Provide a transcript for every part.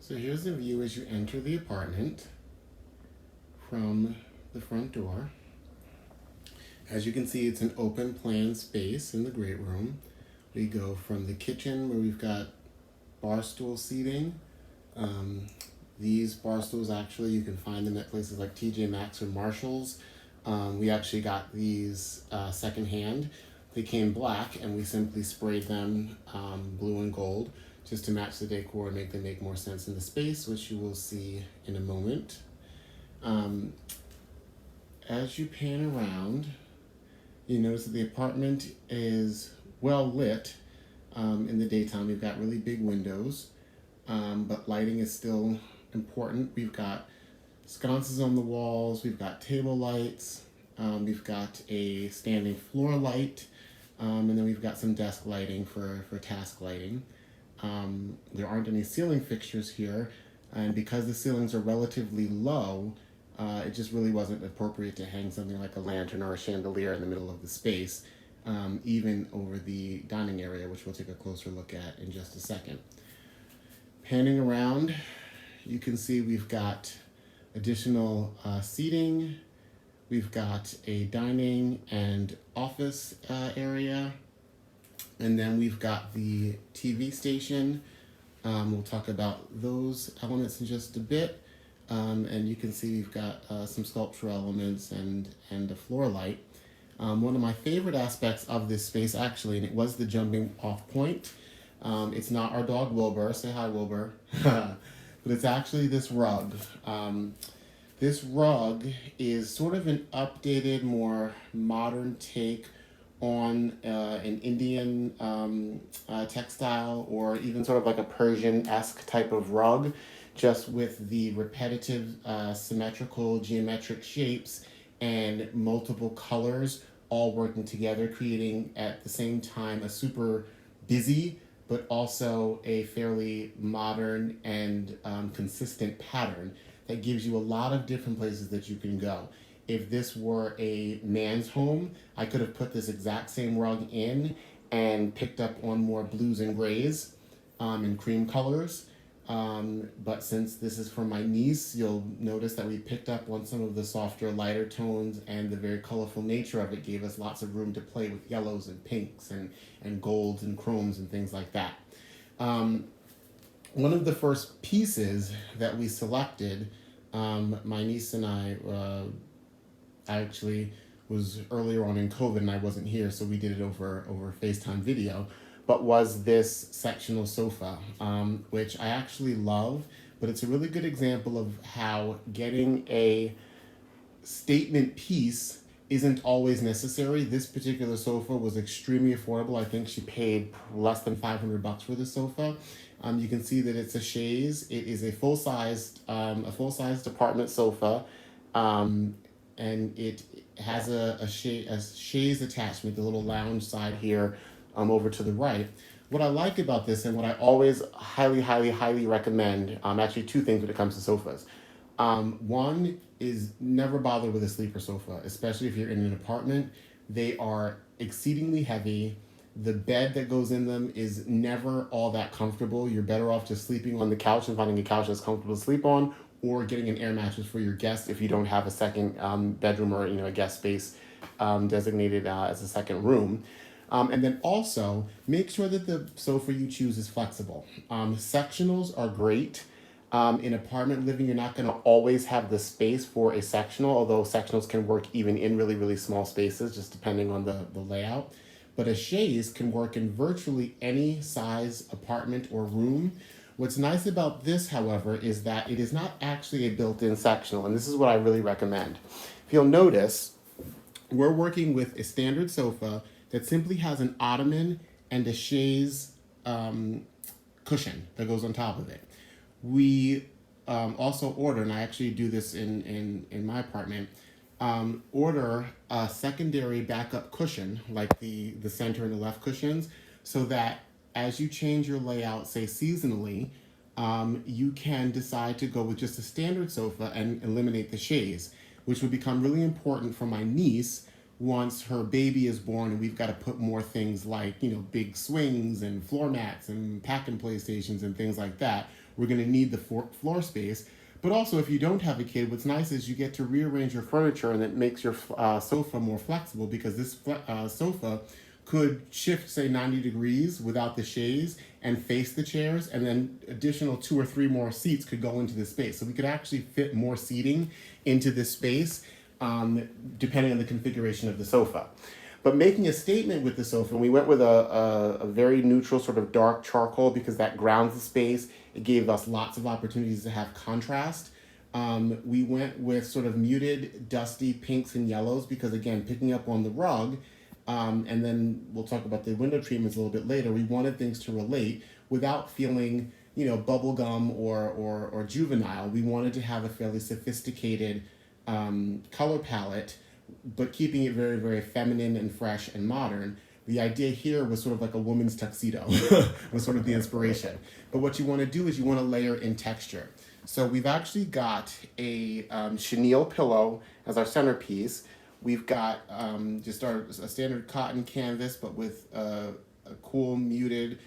So here's the view as you enter the apartment from the front door. As you can see, it's an open plan space in the great room. We go from the kitchen where we've got bar stool seating. These bar stools, actually, you can find them at places like TJ Maxx or Marshall's. We actually got these secondhand. They came black, and we simply sprayed them blue and gold just to match the decor and make them make more sense in the space, which you will see in a moment. As you pan around, you notice that the apartment is well lit in the daytime. We've got really big windows, but lighting is still important. We've got sconces on the walls, we've got table lights, we've got a standing floor light, and then we've got some desk lighting for task lighting. There aren't any ceiling fixtures here, and because the ceilings are relatively low, it just really wasn't appropriate to hang something like a lantern or a chandelier in the middle of the space, even over the dining area, which we'll take a closer look at in just a second. Panning around, you can see we've got additional seating. We've got a dining and office area. And then we've got the TV station. We'll talk about those elements in just a bit. And you can see we've got some sculptural elements and a floor light. One of my favorite aspects of this space, actually, and it was the jumping off point. It's not our dog Wilbur. Say hi, Wilbur. But it's actually this rug. This rug is sort of an updated, more modern take on an Indian textile, or even sort of like a Persian-esque type of rug, just with the repetitive symmetrical geometric shapes and multiple colors all working together, creating at the same time a super busy but also a fairly modern and consistent pattern that gives you a lot of different places that you can go. If this were a man's home, I could have put this exact same rug in and picked up on more blues and grays and cream colors. But since this is for my niece, you'll notice that we picked up on some of the softer, lighter tones, and the very colorful nature of it gave us lots of room to play with yellows and pinks and golds and chromes and things like that. One of the first pieces that we selected, my niece and I actually was earlier on in COVID and I wasn't here, so we did it over FaceTime video, but was this sectional sofa, which I actually love, but it's a really good example of how getting a statement piece isn't always necessary. This particular sofa was extremely affordable. I think she paid less than $500 for this sofa. You can see that it's a chaise. It is a full-sized apartment sofa, and it has a chaise attachment, the little lounge side here, over to the right. What I like about this, and what I always highly recommend, actually two things when it comes to sofas. One is never bother with a sleeper sofa, especially if you're in an apartment. They are exceedingly heavy. The bed that goes in them is never all that comfortable. You're better off just sleeping on the couch and finding a couch that's comfortable to sleep on, or getting an air mattress for your guests if you don't have a second bedroom or a guest space designated as a second room. And then also make sure that the sofa you choose is flexible. Sectionals are great. In apartment living, you're not going to always have the space for a sectional, although sectionals can work even in really small spaces, just depending on the layout. But a chaise can work in virtually any size apartment or room. What's nice about this, however, is that it is not actually a built-in sectional, and this is what I really recommend. If you'll notice, we're working with a standard sofa that simply has an ottoman and a chaise cushion that goes on top of it. We also order, and I actually do this in my apartment, order a secondary backup cushion, like the center and the left cushions, so that as you change your layout, say seasonally, you can decide to go with just a standard sofa and eliminate the chaise, which would become really important for my niece once her baby is born and we've got to put more things like, you know, big swings and floor mats and pack and play stations and things like that, we're going to need the floor space. But also, if you don't have a kid, what's nice is you get to rearrange your furniture, and it makes your sofa more flexible, because this sofa could shift, say, 90 degrees without the chaise and face the chairs, and then additional 2 or 3 more seats could go into the space. So we could actually fit more seating into this space, depending on the configuration of the sofa. But making a statement with the sofa, we went with a very neutral sort of dark charcoal, because that grounds the space. It gave us lots of opportunities to have contrast. We went with sort of muted, dusty pinks and yellows, because again, picking up on the rug, and then we'll talk about the window treatments a little bit later, we wanted things to relate without feeling, you know, bubblegum or juvenile. We wanted to have a fairly sophisticated color palette, but keeping it very, very feminine and fresh and modern. The idea here was sort of like a woman's tuxedo, was sort of the inspiration. But what you want to do is you want to layer in texture. So we've actually got a chenille pillow as our centerpiece. We've got just a standard cotton canvas, but with a cool muted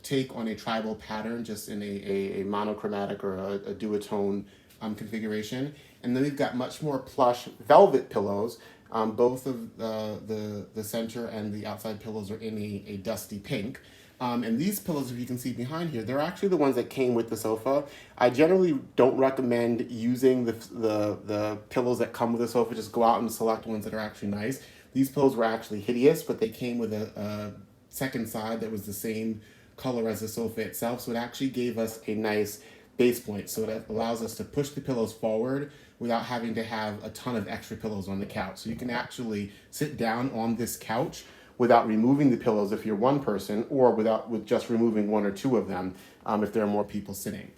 take on a tribal pattern, just in a monochromatic or a duotone configuration. And then we've got much more plush velvet pillows. Both of the center and the outside pillows are in a dusty pink. And these pillows, if you can see behind here, they're actually the ones that came with the sofa. I generally don't recommend using the pillows that come with the sofa. Just go out and select ones that are actually nice. These pillows were actually hideous, but they came with a second side that was the same color as the sofa itself. So it actually gave us a nice base point. So it allows us to push the pillows forward without having to have a ton of extra pillows on the couch. So you can actually sit down on this couch without removing the pillows if you're one person, or with just removing 1 or 2 of them if there are more people sitting.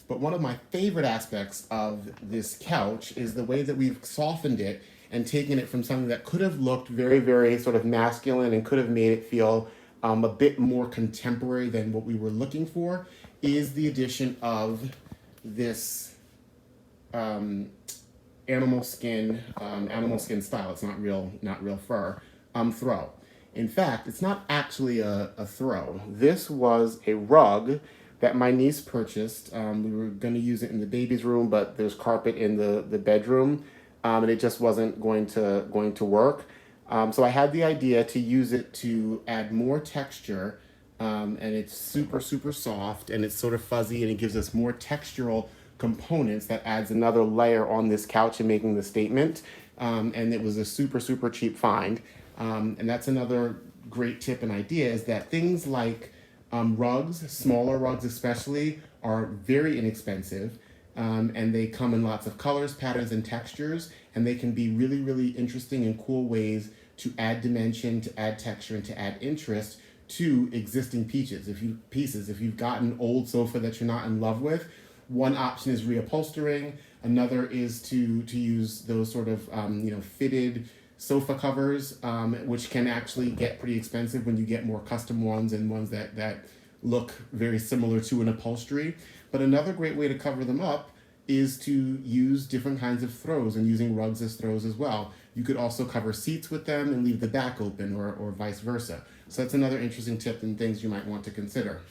But one of my favorite aspects of this couch is the way that we've softened it and taken it from something that could have looked very, very sort of masculine and could have made it feel a bit more contemporary than what we were looking for, is the addition of this animal skin style. It's not real fur throw. In fact, it's not actually a throw. This was a rug that my niece purchased. We were going to use it in the baby's room, but there's carpet in the bedroom, and it just wasn't going to work. So I had the idea to use it to add more texture, and it's super, super soft, and it's sort of fuzzy, and it gives us more textural components that adds another layer on this couch and making the statement. And it was a super, super cheap find. And that's another great tip and idea, is that things like rugs, smaller rugs especially, are very inexpensive. And they come in lots of colors, patterns, and textures, and they can be really, really interesting and cool ways to add dimension, to add texture, and to add interest to existing pieces. If you've got an old sofa that you're not in love with, one option is reupholstering. Another is to use those sort of fitted sofa covers, which can actually get pretty expensive when you get more custom ones and ones that look very similar to an upholstery. But another great way to cover them up is to use different kinds of throws, and using rugs as throws as well. You could also cover seats with them and leave the back open, or vice versa. So that's another interesting tip and things you might want to consider.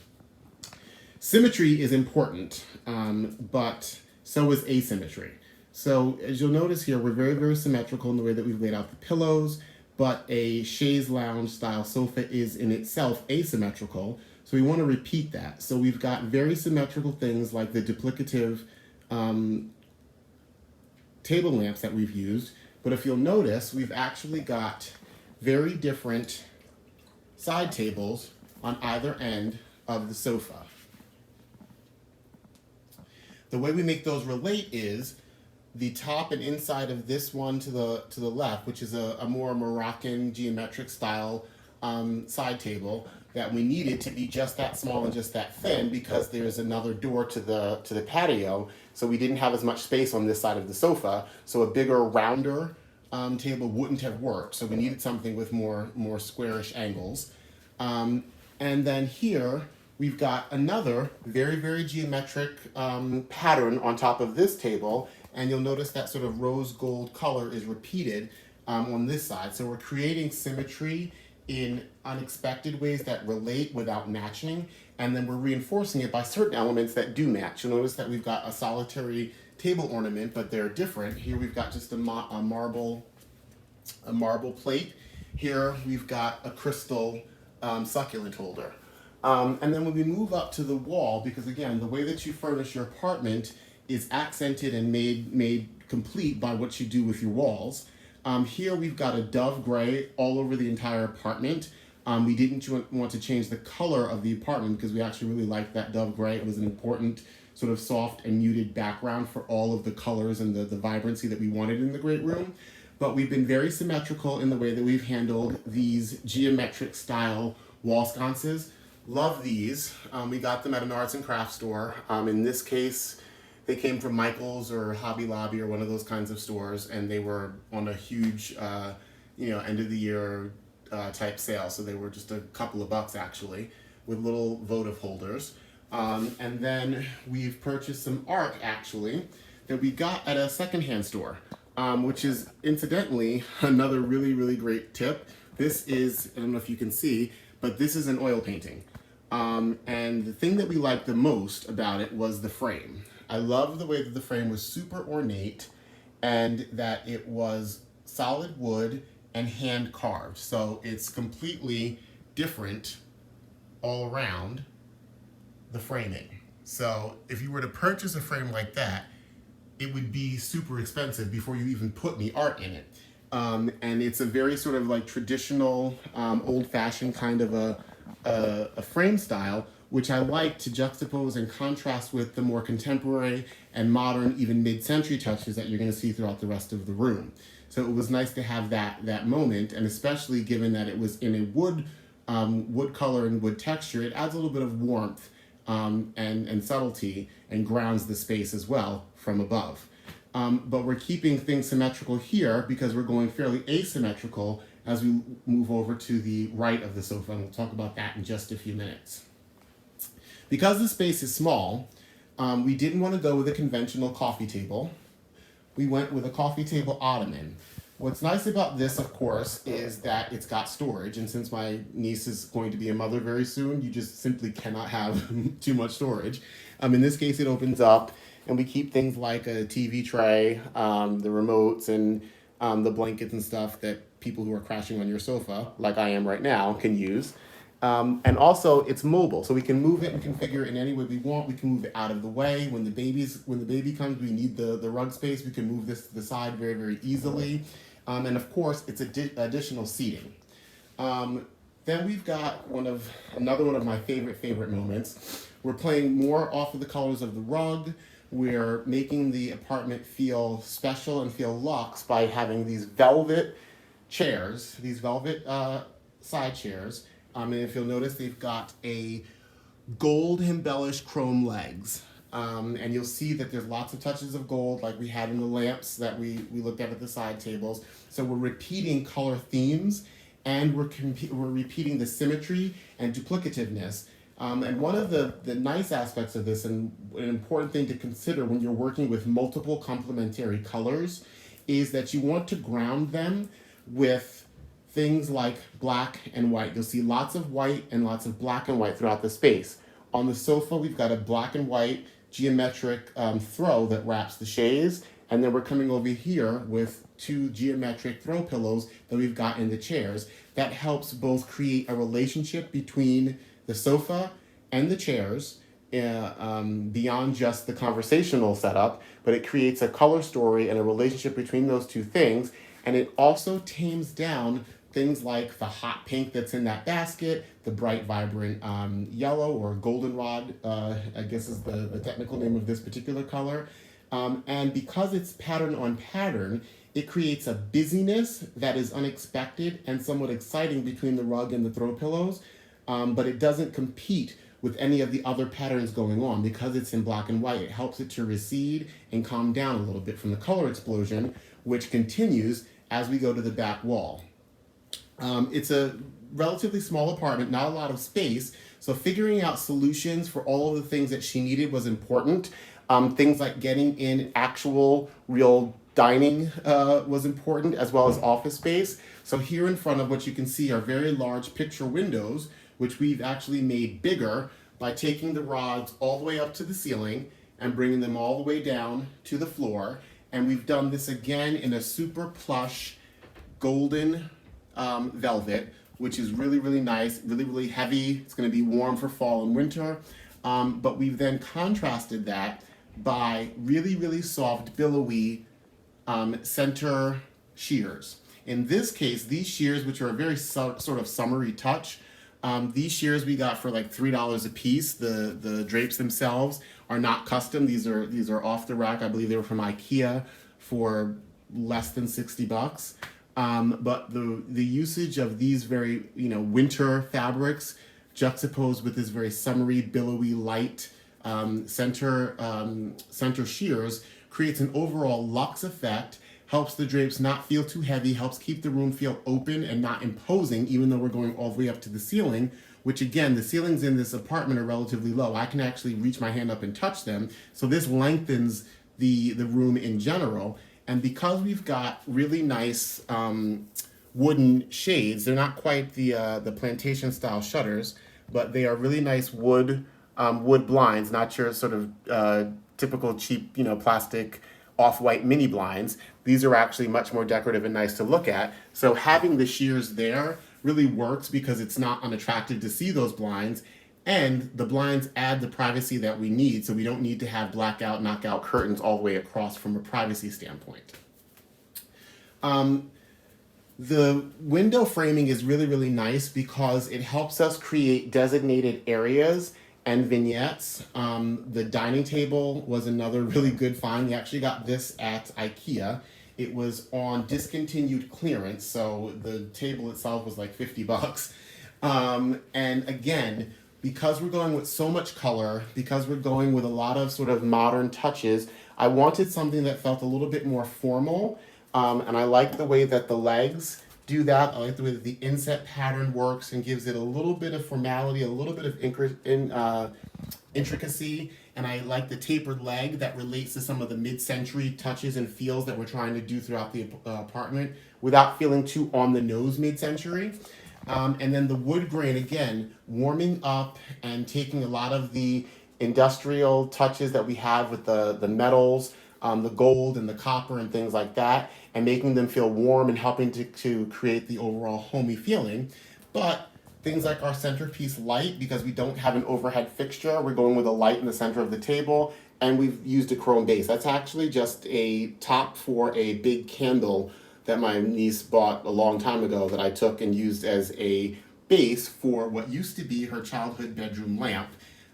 Symmetry is important, but so is asymmetry. So as you'll notice here, we're very, very symmetrical in the way that we've laid out the pillows, but a chaise lounge style sofa is in itself asymmetrical. So we want to repeat that. So we've got very symmetrical things like the duplicative table lamps that we've used. But if you'll notice, we've actually got very different side tables on either end of the sofa. The way we make those relate is the top and inside of this one to the left, which is a more Moroccan geometric style side table, that we needed to be just that small and just that thin, because there's another door to the patio, so we didn't have as much space on this side of the sofa. So a bigger, rounder table wouldn't have worked. So we needed something with more squarish angles. And then here we've got another very, very geometric pattern on top of this table, and you'll notice that sort of rose gold color is repeated on this side. So we're creating symmetry in unexpected ways that relate without matching, and then we're reinforcing it by certain elements that do match. You'll notice that we've got a solitary table ornament, but they're different. Here we've got just a marble plate. Here we've got a crystal succulent holder. And then when we move up to the wall, because again, the way that you furnish your apartment is accented and made complete by what you do with your walls. Here we've got a dove gray all over the entire apartment. We didn't want to change the color of the apartment because we actually really liked that dove gray. It was an important sort of soft and muted background for all of the colors and the vibrancy that we wanted in the great room. But we've been very symmetrical in the way that we've handled these geometric style wall sconces. Love these. We got them at an arts and crafts store. In this case, they came from Michael's or Hobby Lobby or one of those kinds of stores, and they were on a huge, end of the year type sale. So they were just a couple of bucks actually, with little votive holders. And then we've purchased some art actually that we got at a secondhand store, which is incidentally another really, really great tip. This is, I don't know if you can see, but this is an oil painting. And the thing that we liked the most about it was the frame. I love the way that the frame was super ornate and that it was solid wood and hand carved. So it's completely different all around the framing. So if you were to purchase a frame like that, it would be super expensive before you even put any art in it. And it's a very sort of like traditional, old-fashioned kind of a frame style, which I like to juxtapose and contrast with the more contemporary and modern, even mid-century touches that you're going to see throughout the rest of the room. So it was nice to have that moment, and especially given that it was in a wood color and wood texture, it adds a little bit of warmth and subtlety and grounds the space as well from above. But we're keeping things symmetrical here because we're going fairly asymmetrical as we move over to the right of the sofa, and we'll talk about that in just a few minutes. Because the space is small, we didn't want to go with a conventional coffee table. We went with a coffee table ottoman. What's nice about this, of course, is that it's got storage, and since my niece is going to be a mother very soon, you just simply cannot have too much storage. In this case, it opens up, and we keep things like a TV tray, the remotes, and the blankets and stuff that people who are crashing on your sofa, like I am right now, can use. And also, it's mobile, so we can move it and configure it in any way we want. We can move it out of the way. When the baby comes, we need the rug space. We can move this to the side very, very easily. And of course, it's additional seating. Then we've got another one of my favorite moments. We're playing more off of the colors of the rug. We're making the apartment feel special and feel luxe by having these velvet chairs, these velvet side chairs. And if you'll notice, they've got a gold embellished chrome legs. And you'll see that there's lots of touches of gold like we had in the lamps that we looked at the side tables. So we're repeating color themes, and we're repeating the symmetry and duplicativeness. And one of the nice aspects of this, and an important thing to consider when you're working with multiple complementary colors, is that you want to ground them with things like black and white. You'll see lots of white and lots of black and white throughout the space. On the sofa, we've got a black and white geometric throw that wraps the chaise, and then we're coming over here with two geometric throw pillows that we've got in the chairs. That helps both create a relationship between the sofa and the chairs, beyond just the conversational setup, but it creates a color story and a relationship between those two things, and it also tames down things like the hot pink that's in that basket, the bright, vibrant yellow or goldenrod, I guess is the technical name of this particular color. And because it's pattern on pattern, it creates a busyness that is unexpected and somewhat exciting between the rug and the throw pillows, but it doesn't compete with any of the other patterns going on. Because it's in black and white, it helps it to recede and calm down a little bit from the color explosion, which continues as we go to the back wall. It's a relatively small apartment, not a lot of space, so figuring out solutions for all of the things that she needed was important. Things like getting in actual, real dining was important, as well as office space. So here in front of what you can see are very large picture windows, which we've actually made bigger by taking the rods all the way up to the ceiling and bringing them all the way down to the floor. And we've done this again in a super plush golden velvet, which is really, really nice, really, really heavy. It's going to be warm for fall and winter. But we've then contrasted that by really, really soft, billowy center shears. In this case, these shears, which are a very sort of summery touch, these shears we got for like $3 a piece. The drapes themselves are not custom. These are off the rack. I believe they were from IKEA for less than $60. But the usage of these very winter fabrics juxtaposed with this very summery, billowy, light center shears creates an overall luxe effect. Helps the drapes not feel too heavy, helps keep the room feel open and not imposing, even though we're going all the way up to the ceiling, which again, the ceilings in this apartment are relatively low. I can actually reach my hand up and touch them. So this lengthens the room in general. And because we've got really nice wooden shades, they're not quite the plantation style shutters, but they are really nice wood blinds, not your sort of typical cheap, plastic off-white mini blinds. These are actually much more decorative and nice to look at. So having the shears there really works because it's not unattractive to see those blinds, and the blinds add the privacy that we need, so we don't need to have blackout, knockout curtains all the way across from a privacy standpoint. The window framing is really, really nice because it helps us create designated areas and vignettes. The dining table was another really good find. We actually got this at IKEA. It was on discontinued clearance, so the table itself was like $50. And again, because we're going with so much color, because we're going with a lot of sort of modern touches, I wanted something that felt a little bit more formal. And I like the way that the legs do that. I like the way that the inset pattern works and gives it a little bit of formality, a little bit of intricacy. And I like the tapered leg that relates to some of the mid-century touches and feels that we're trying to do throughout the apartment without feeling too on the nose mid-century. And then the wood grain, again, warming up and taking a lot of the industrial touches that we have with the metals, the gold and the copper and things like that, and making them feel warm and helping to create the overall homey feeling. But things like our centerpiece light, because we don't have an overhead fixture, we're going with a light in the center of the table, and we've used a chrome base. That's actually just a top for a big candle that my niece bought a long time ago that I took and used as a base for what used to be her childhood bedroom lamp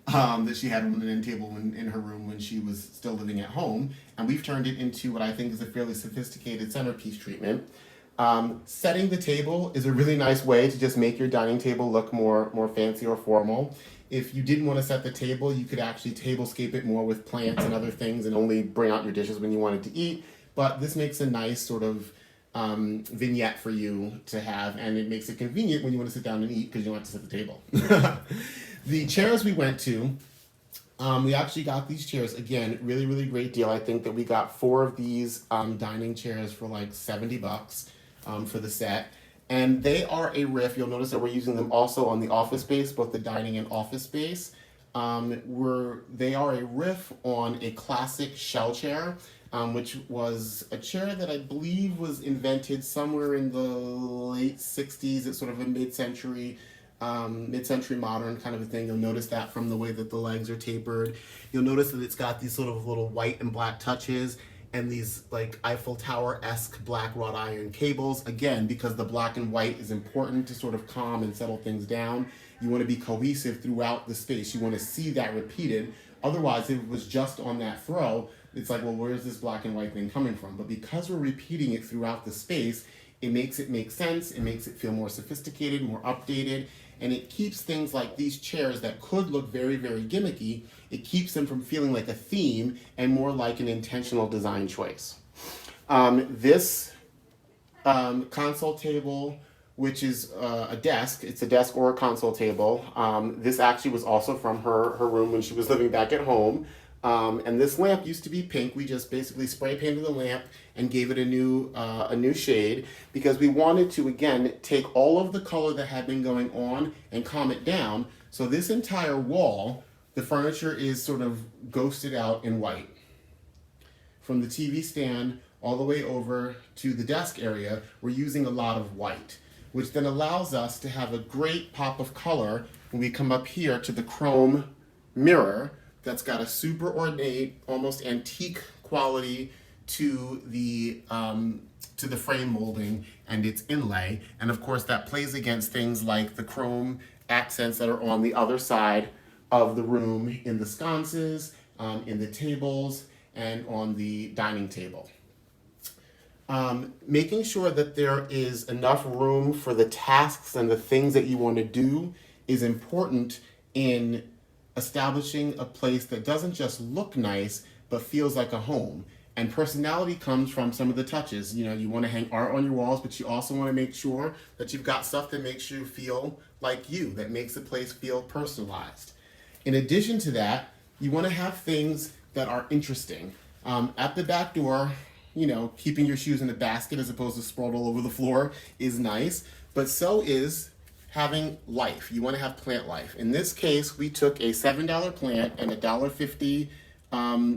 that she had on an end table in her room when she was still living at home. And we've turned it into what I think is a fairly sophisticated centerpiece treatment. Setting the table is a really nice way to just make your dining table look more fancy or formal. If you didn't want to set the table, you could actually tablescape it more with plants and other things and only bring out your dishes when you wanted to eat. But this makes a nice sort of vignette for you to have, and it makes it convenient when you want to sit down and eat because you don't have to set the table. The chairs we went to, we actually got these chairs, again, really, really great deal. I think that we got 4 of these dining chairs for like $70 for the set. And they are a riff. You'll notice that we're using them also on the office space, both the dining and office space. They are a riff on a classic shell chair, which was a chair that I believe was invented somewhere in the late 60s. It's sort of a mid-century modern kind of a thing. You'll notice that from the way that the legs are tapered. You'll notice that it's got these sort of little white and black touches and these like Eiffel Tower-esque black wrought iron cables. Again, because the black and white is important to sort of calm and settle things down. You want to be cohesive throughout the space. You want to see that repeated. Otherwise, if it was just on that throw, it's like, well, where's this black and white thing coming from? But because we're repeating it throughout the space, it makes it make sense. It makes it feel more sophisticated, more updated. And it keeps things like these chairs that could look very, very gimmicky, it keeps them from feeling like a theme and more like an intentional design choice. This console table, which is a desk, it's a desk or a console table. This actually was also from her room when she was living back at home. And this lamp used to be pink. We just basically spray painted the lamp and gave it a new shade because we wanted to, again, take all of the color that had been going on and calm it down. So this entire wall, the furniture is sort of ghosted out in white. From the TV stand all the way over to the desk area, we're using a lot of white, which then allows us to have a great pop of color when we come up here to the chrome mirror that's got a super ornate, almost antique quality to the frame molding and its inlay. And of course that plays against things like the chrome accents that are on the other side of the room in the sconces, in the tables, and on the dining table. Making sure that there is enough room for the tasks and the things that you want to do is important in establishing a place that doesn't just look nice, but feels like a home. And personality comes from some of the touches. You know, you want to hang art on your walls, but you also want to make sure that you've got stuff that makes you feel like you, that makes the place feel personalized. In addition to that, you want to have things that are interesting. At the back door, you know, keeping your shoes in a basket as opposed to sprawled all over the floor is nice, but so is having life. You want to have plant life. In this case, we took a $7 plant and a $1.50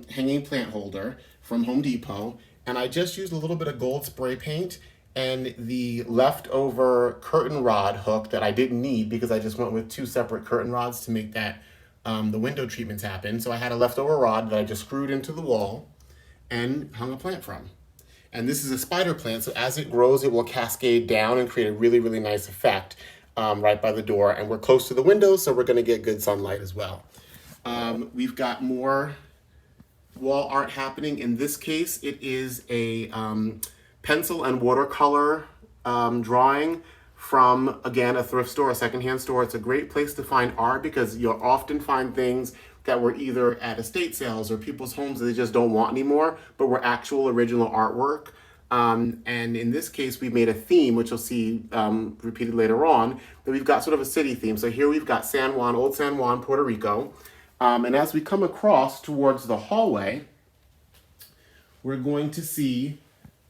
hanging plant holder from Home Depot, and I just used a little bit of gold spray paint and the leftover curtain rod hook that I didn't need because I just went with 2 separate curtain rods to make that the window treatments happen. So I had a leftover rod that I just screwed into the wall and hung a plant from. And this is a spider plant, so as it grows, it will cascade down and create a really, really nice effect right by the door. And we're close to the windows, so we're gonna get good sunlight as well. We've got more wall art happening. In this case, it is a pencil and watercolor drawing from, again, a thrift store, a secondhand store. It's a great place to find art because you'll often find things that were either at estate sales or people's homes that they just don't want anymore, but were actual original artwork. And in this case, we made a theme, which you'll see repeated later on, that we've got sort of a city theme. So here we've got San Juan, Old San Juan, Puerto Rico. And as we come across towards the hallway, we're going to see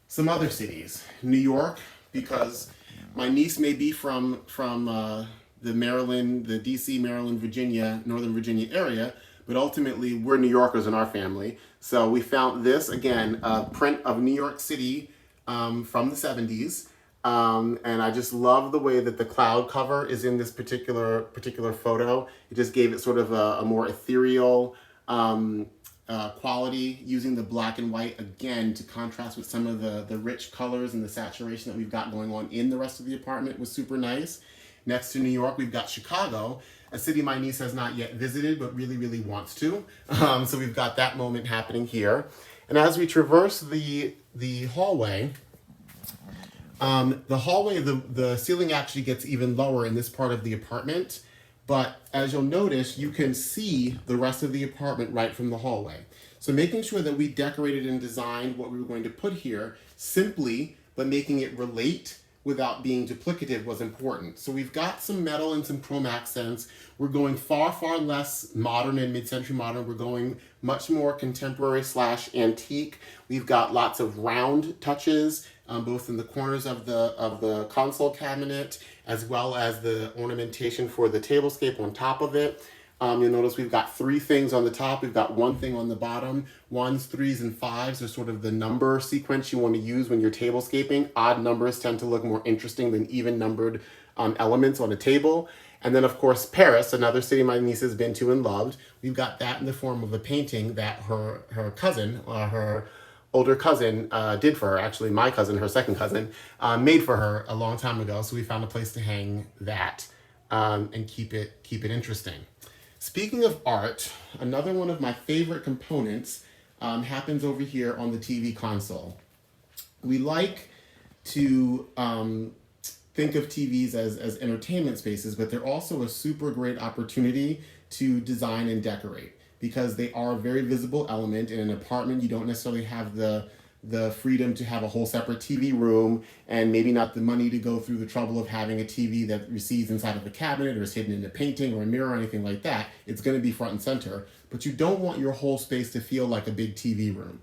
some other cities. New York, because my niece may be from the Maryland, the DC, Maryland, Virginia, Northern Virginia area, but ultimately we're New Yorkers in our family. So we found this, again, a print of New York City from the 70s. And I just love the way that the cloud cover is in this particular photo. It just gave it sort of a more ethereal quality, using the black and white again to contrast with some of the rich colors and the saturation that we've got going on in the rest of the apartment was super nice. Next to New York, we've got Chicago, a city my niece has not yet visited, but really, really wants to. So we've got that moment happening here. And as we traverse the hallway, the ceiling actually gets even lower in this part of the apartment. But as you'll notice, you can see the rest of the apartment right from the hallway. So making sure that we decorated and designed what we were going to put here simply, but making it relate without being duplicative was important. So we've got some metal and some chrome accents. We're going far, far less modern and mid-century modern. We're going much more contemporary / antique. We've got lots of round touches, both in the corners of the console cabinet, as well as the ornamentation for the tablescape on top of it. You'll notice we've got 3 things on the top. We've got 1 thing on the bottom. 1s, 3s, and 5s are sort of the number sequence you want to use when you're tablescaping. Odd numbers tend to look more interesting than even numbered elements on a table. And then, of course, Paris, another city my niece has been to and loved. We've got that in the form of a painting that her cousin, her older cousin did for her. Actually, my cousin, her second cousin, made for her a long time ago. So we found a place to hang that and keep it interesting. Speaking of art, another one of my favorite components happens over here on the TV console. We like to think of TVs as entertainment spaces, but they're also a super great opportunity to design and decorate because they are a very visible element. In an apartment, you don't necessarily have the the freedom to have a whole separate TV room and maybe not the money to go through the trouble of having a TV that recedes inside of a cabinet or is hidden in a painting or a mirror or anything like that. It's going to be front and center, but you don't want your whole space to feel like a big TV room.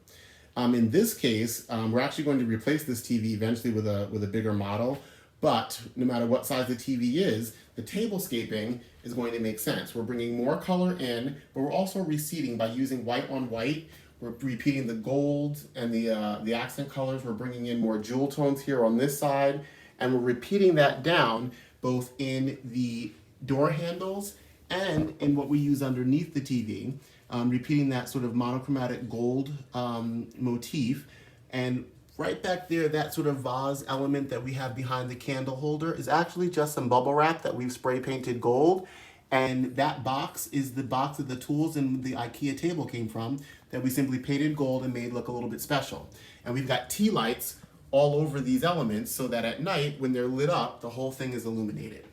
In this case, we're actually going to replace this TV eventually with a bigger model, but no matter what size the TV is, the tablescaping is going to make sense. We're bringing more color in, but we're also receding by using white on white. We're repeating the gold and the accent colors. We're bringing in more jewel tones here on this side, and we're repeating that down both in the door handles and in what we use underneath the TV, repeating that sort of monochromatic gold motif. And right back there, that sort of vase element that we have behind the candle holder is actually just some bubble wrap that we've spray painted gold. And that box is the box that the tools in the IKEA table came from that we simply painted gold and made look a little bit special. And we've got tea lights all over these elements so that at night, when they're lit up, the whole thing is illuminated.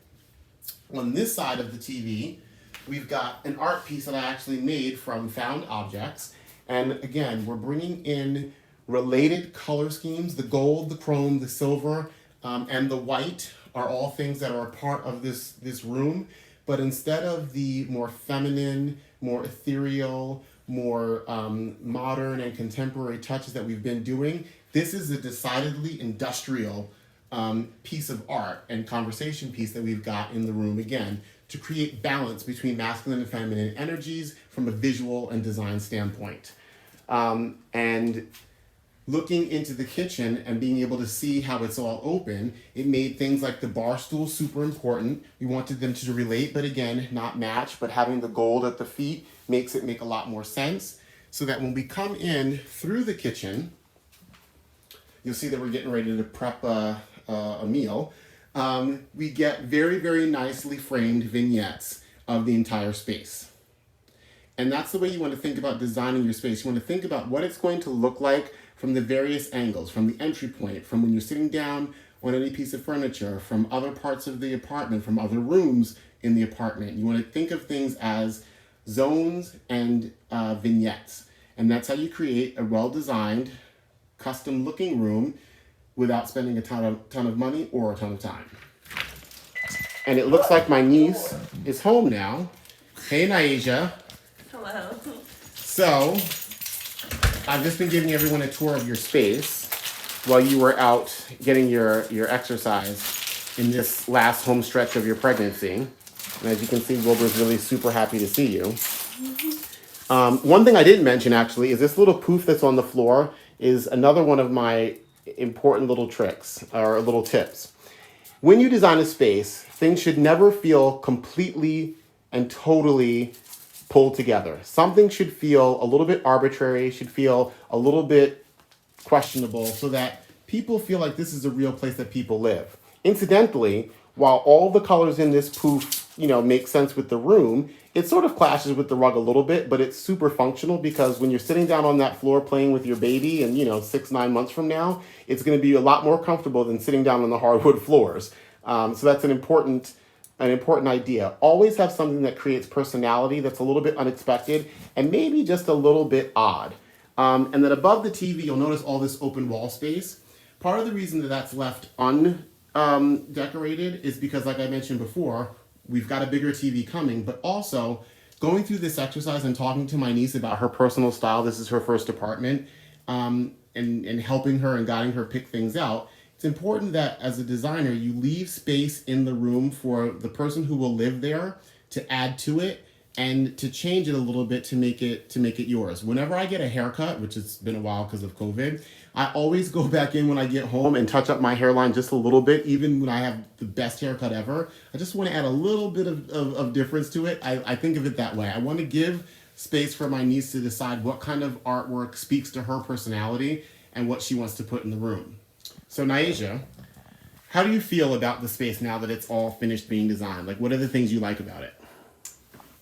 On this side of the TV, we've got an art piece that I actually made from found objects. And again, we're bringing in related color schemes. The gold, the chrome, the silver, and the white are all things that are a part of this room. But instead of the more feminine, more ethereal, more modern and contemporary touches that we've been doing, this is a decidedly industrial piece of art and conversation piece that we've got in the room again to create balance between masculine and feminine energies from a visual and design standpoint. And looking into the kitchen and being able to see how it's all open, it made things like the bar stool super important. We wanted them to relate, but again, not match, but having the gold at the feet makes it make a lot more sense. So that when we come in through the kitchen, you'll see that we're getting ready to prep a meal. We get very, very nicely framed vignettes of the entire space. And that's the way you want to think about designing your space. You want to think about what it's going to look like from the various angles, from the entry point, from when you're sitting down on any piece of furniture, from other parts of the apartment, from other rooms in the apartment. You want to think of things as zones and vignettes. And that's how you create a well-designed, custom-looking room without spending a ton of money or a ton of time. And it looks like my niece is home now. Hey, Niaja. Hello. So, I've just been giving everyone a tour of your space while you were out getting your exercise in this last home stretch of your pregnancy. And as you can see, Wilbur's really super happy to see you. One thing I didn't mention actually is this little poof that's on the floor is another one of my important little tricks or little tips. When you design a space, things should never feel completely and totally pulled together. Something should feel a little bit arbitrary, should feel a little bit questionable so that people feel like this is a real place that people live. Incidentally, while all the colors in this poof, make sense with the room, it sort of clashes with the rug a little bit, but it's super functional because when you're sitting down on that floor playing with your baby and, 6-9 months from now, it's going to be a lot more comfortable than sitting down on the hardwood floors. So that's an important idea. Always have something that creates personality that's a little bit unexpected and maybe just a little bit odd. And then above the TV, you'll notice all this open wall space. Part of the reason that that's left undecorated is because, like I mentioned before, we've got a bigger TV coming, but also going through this exercise and talking to my niece about her personal style. This is her first apartment, and helping her and guiding her pick things out. It's important that as a designer, you leave space in the room for the person who will live there to add to it and to change it a little bit to make it yours. Whenever I get a haircut, which has been a while because of COVID, I always go back in when I get home and touch up my hairline just a little bit, even when I have the best haircut ever. I just want to add a little bit of difference to it. I think of it that way. I want to give space for my niece to decide what kind of artwork speaks to her personality and what she wants to put in the room. So Niaja, how do you feel about the space now that it's all finished being designed? Like, what are the things you like about it?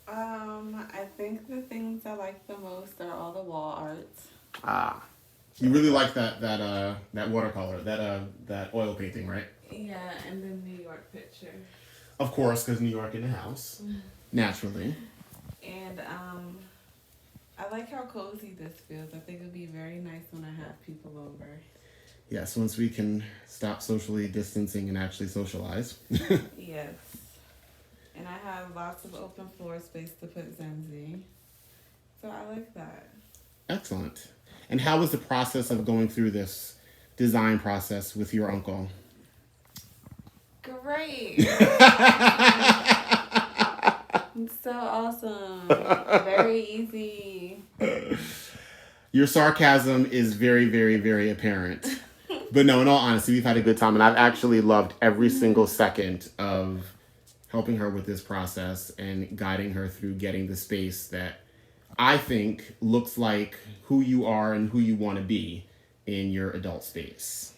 I think the things I like the most are all the wall arts. You really like that watercolor, that oil painting, right? Yeah, and the New York picture. Of course, because New York in the house, naturally. And I like how cozy this feels. I think it'll be very nice when I have people over. Yes, once we can stop socially distancing and actually socialize. Yes. And I have lots of open floor space to put Zenzi. So I like that. Excellent. And how was the process of going through this design process with your uncle? Great. It's so awesome. Very easy. Your sarcasm is very, very, very apparent. But no, in all honesty, we've had a good time, and I've actually loved every single second of helping her with this process and guiding her through getting the space that I think looks like who you are and who you want to be in your adult space.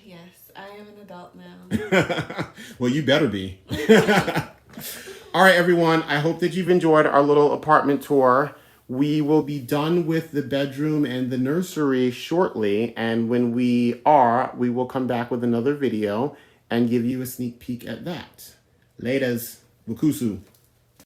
Yes, I am an adult now. Well, you better be. All right, everyone. I hope that you've enjoyed our little apartment tour. We will be done with the bedroom and the nursery shortly. And when we are, we will come back with another video and give you a sneak peek at that. Laters. Wukusu.